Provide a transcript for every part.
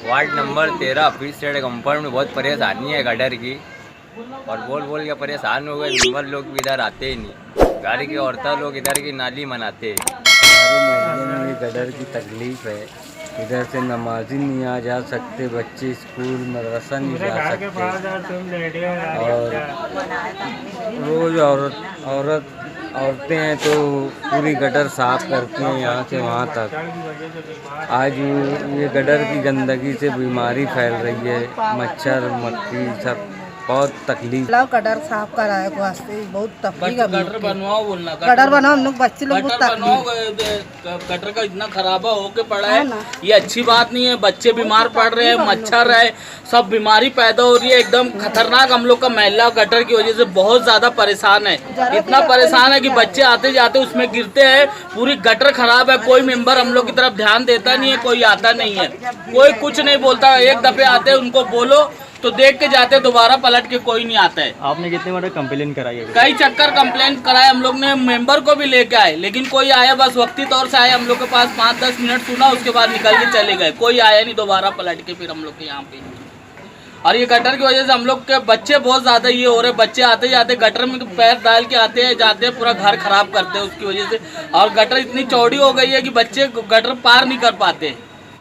Ward number 13 office state compound में बहुत परेशानी है गटर की, और बोल के परेशान हो गए। मेंबर लोग भी इधर आते ही नहीं, गाड़ी की औरतें लोग इधर की नाली मनाते हैं। हमारे मोहल्ले में गटर की तकलीफ है। इधर से नमाजी नहीं आ जा सकते, बच्चे स्कूल मदरसा नहीं जा सकते, और रोज़ औरतें हैं तो पूरी गटर साफ करती हैं यहाँ से वहाँ तक। आज ये गटर की गंदगी से बीमारी फैल रही है, मच्छर मक्खी सब बहुत तकलीफ। गटर साफ कराए वास्ते बहुत तकलीफ है। गटर बनवाओ बोलना, गटर बनाओ, हम लोग बच्चे लोग बहुत गटर का इतना खराबा होके पड़ा है, ये अच्छी बात नहीं है। बच्चे बीमार पड़ रहे हैं, मच्छर है, सब बीमारी पैदा हो रही है, एकदम खतरनाक। हम लोग का महिला गटर की वजह से बहुत ज्यादा परेशान है, इतना परेशान है कि बच्चे आते जाते उसमें गिरते हैं। पूरी गटर खराब है, कोई मेंबर हम लोग की तरफ ध्यान देता नहीं है, कोई आता नहीं है, कोई कुछ नहीं बोलता। एक दफे आते हैं उनको बोलो तो देख के जाते, दोबारा पलट के कोई नहीं आता है। आपने कितने बार कंप्लेन कराई है? कई चक्कर कंप्लेंट कराए हम लोग ने, मेंबर को भी लेके आए, लेकिन कोई आया बस वक्ती तौर से आए, हम लोग के पास 5-10 मिनट सुना, उसके बाद निकल के चले गए। कोई आया नहीं दोबारा पलट के फिर हम लोग के यहाँ पे। और ये गटर की वजह से हम लोग के बच्चे बहुत ज्यादा ये हो रहे, बच्चे आते जाते गटर में पैर डाल के आते हैं जाते हैं, पूरा घर खराब करते हैं उसकी वजह से। और गटर इतनी चौड़ी हो गई है कि बच्चे गटर पार नहीं कर पाते।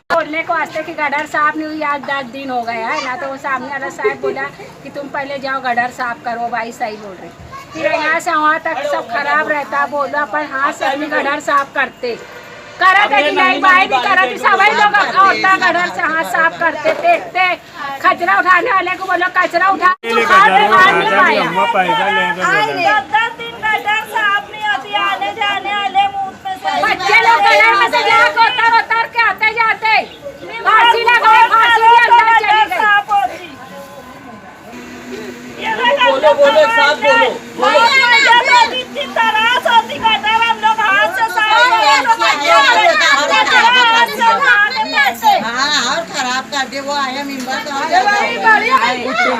बोलने को वास्ते कि गटर साफ नहीं हुई, आज 10 दिन हो गए है ना, तो वो सामने वाला साहब बोला कि तुम पहले जाओ गटर साफ करो। भाई सही बोल रहे, फिर यहाँ से वहाँ तक सब खराब रहता। बोला पर हाथ से अपनी गटर साफ करते करा कि नहीं, भाई नहीं करा कि सभी लोग औरता गटर से हाथ साफ करते। देखते कचरा उठाने वाले को बोलो कचरा उठा, बच्चे लोग गटर में से जाकर उतर के आते जाते, फांसी लगाए, फांसी भी अंदर चली गई। बोलो बोलो एक साथ बोलो, इतनी तरास होती गटर, हम लोग हाथ से और खराब कर दे। वो आया मेंबर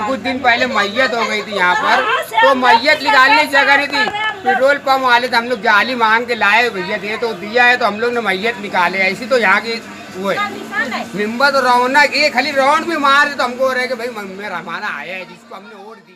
कुछ दिन पहले मैयत हो गई थी यहाँ पर, तो मैयत निकालने की जगह नहीं थी। पेट्रोल पंप वाले थे, हम लोग जाली मांग के लाए, भैया दे तो दिया है, तो हम लोग ने मैयत निकाले। ऐसी तो यहाँ की वो है मेंबर तो रौनक, ये खाली राउंड भी मार, तो हमको हो रहा है कि भाई मेरा हमारा आया है जिसको हमने वोट दिया।